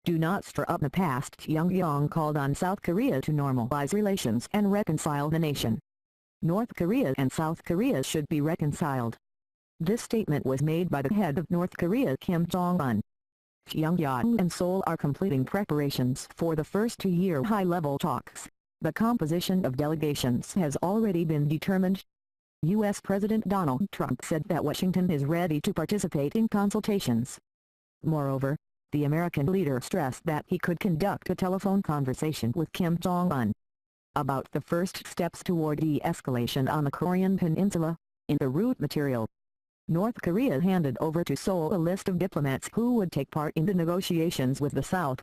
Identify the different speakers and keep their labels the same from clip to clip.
Speaker 1: Do not stir up the past. Pyongyang called on South Korea to normalize relations and reconcile the nation. North Korea and South Korea should be reconciled. This statement was made by the head of North Korea Kim Jong-un. Pyongyang and Seoul are completing preparations for the first two-year high-level talks. The composition of delegations has already been determined. U.S. President Donald Trump said that Washington is ready to participate in consultations. Moreover, the American leader stressed that he could conduct a telephone conversation with Kim Jong-un about the first steps toward de-escalation on the Korean peninsula. In the root material, North Korea handed over to Seoul a list of diplomats who would take part in the negotiations with the South.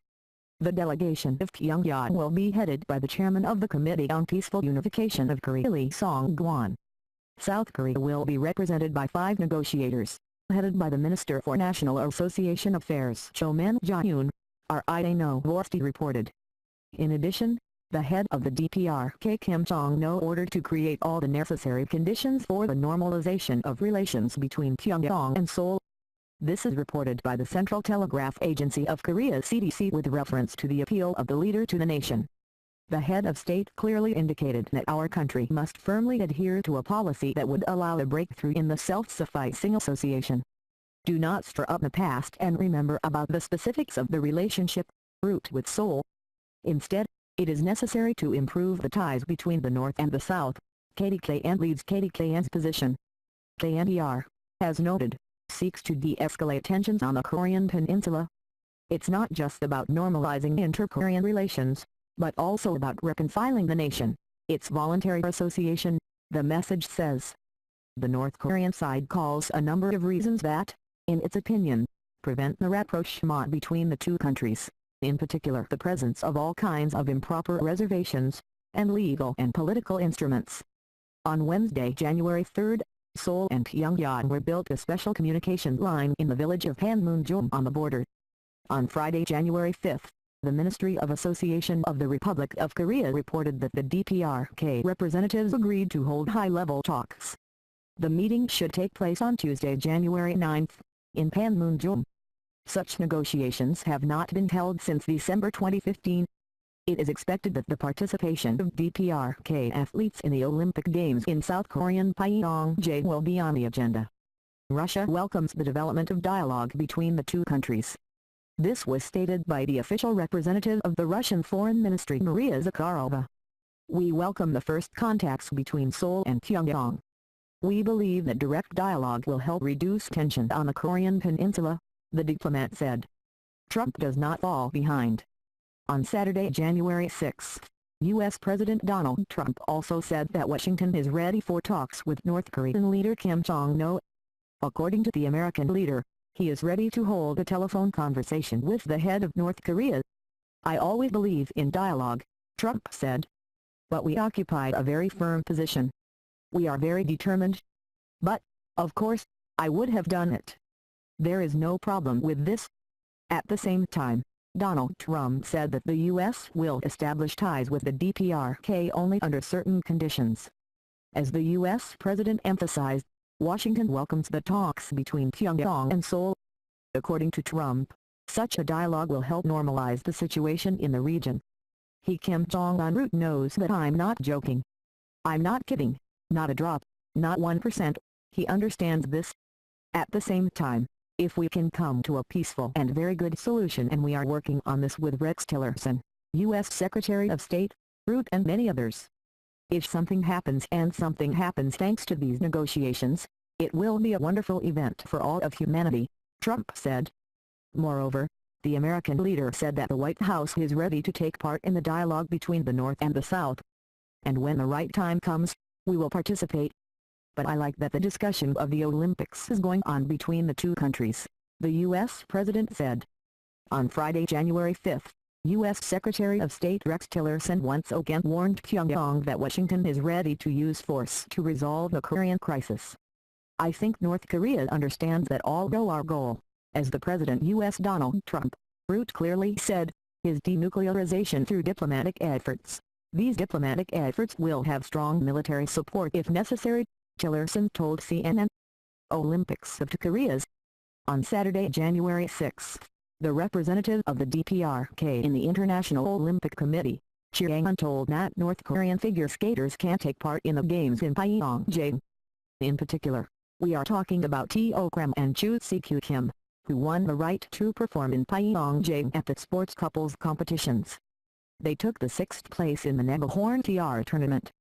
Speaker 1: The delegation of Pyongyang will be headed by the chairman of the Committee on Peaceful Unification of Korea, Lee Song-gwan. South Korea will be represented by 5 negotiators, headed by the Minister for National Association Affairs Cho Min-jae-yoon, RIA Novosti reported. In addition, the head of the DPRK Kim Jong-no ordered to create all the necessary conditions for the normalization of relations between Pyongyang and Seoul. This is reported by the Central Telegraph Agency of Korea CDC with reference to the appeal of the leader to the nation. The head of state clearly indicated that our country must firmly adhere to a policy that would allow a breakthrough in the self-sufficing association. Do not stir up the past and remember about the specifics of the relationship, root with Seoul. Instead, it is necessary to improve the ties between the North and the South. KDKN leads KDKN's position. KNDR, as noted, seeks to de-escalate tensions on the Korean peninsula. It's not just about normalizing inter-Korean relations, but also about reconciling the nation, its voluntary association, the message says. The North Korean side calls a number of reasons that, in its opinion, prevent the rapprochement between the two countries, in particular the presence of all kinds of improper reservations, and legal and political instruments. On Wednesday, January 3, Seoul and Pyongyang were built a special communication line in the village of Panmunjom on the border. On Friday, January 5, the Ministry of Association of the Republic of Korea reported that the DPRK representatives agreed to hold high-level talks. The meeting should take place on Tuesday, January 9, in Panmunjom. Such negotiations have not been held since December 2015. It is expected that the participation of DPRK athletes in the Olympic Games in South Korean Pyongyang will be on the agenda. Russia welcomes the development of dialogue between the two countries. This was stated by the official representative of the Russian Foreign Ministry Maria Zakharova. We welcome the first contacts between Seoul and Pyongyang. We believe that direct dialogue will help reduce tension on the Korean peninsula, the diplomat said. Trump does not fall behind. On Saturday, January 6, U.S. President Donald Trump also said that Washington is ready for talks with North Korean leader Kim Jong-un. According to the American leader, he is ready to hold a telephone conversation with the head of North Korea. I always believe in dialogue, Trump said. But we occupy a very firm position. We are very determined. But, of course, I would have done it. There is no problem with this. At the same time, Donald Trump said that the U.S. will establish ties with the DPRK only under certain conditions. As the U.S. president emphasized, Washington welcomes the talks between Pyongyang and Seoul. According to Trump, such a dialogue will help normalize the situation in the region. Kim Jong-un root knows that I'm not joking. I'm not kidding, not a drop, not 1%, he understands this. At the same time, if we can come to a peaceful and very good solution, and we are working on this with Rex Tillerson, U.S. Secretary of State, Root and many others. If something happens, and something happens thanks to these negotiations, it will be a wonderful event for all of humanity, Trump said. Moreover, the American leader said that the White House is ready to take part in the dialogue between the North and the South. And when the right time comes, we will participate. But I like that the discussion of the Olympics is going on between the two countries, the U.S. president said. On Friday, January 5, U.S. Secretary of State Rex Tillerson once again warned Pyongyang that Washington is ready to use force to resolve the Korean crisis. I think North Korea understands that, although our goal, as the President U.S. Donald Trump, Root clearly said, is denuclearization through diplomatic efforts. These diplomatic efforts will have strong military support if necessary, Tillerson told CNN. Olympics of two Koreas. On Saturday, January 6, The representative of the DPRK in the International Olympic Committee, Pyongyang, told that North Korean figure skaters can't take part in the games in Pyongyang. In particular, we are talking about Teo Kram and Chu Si-kyu Kim, who won the right to perform in Pyongyang at the sports couples competitions. They took the 6th place in the Nebelhorn TR tournament.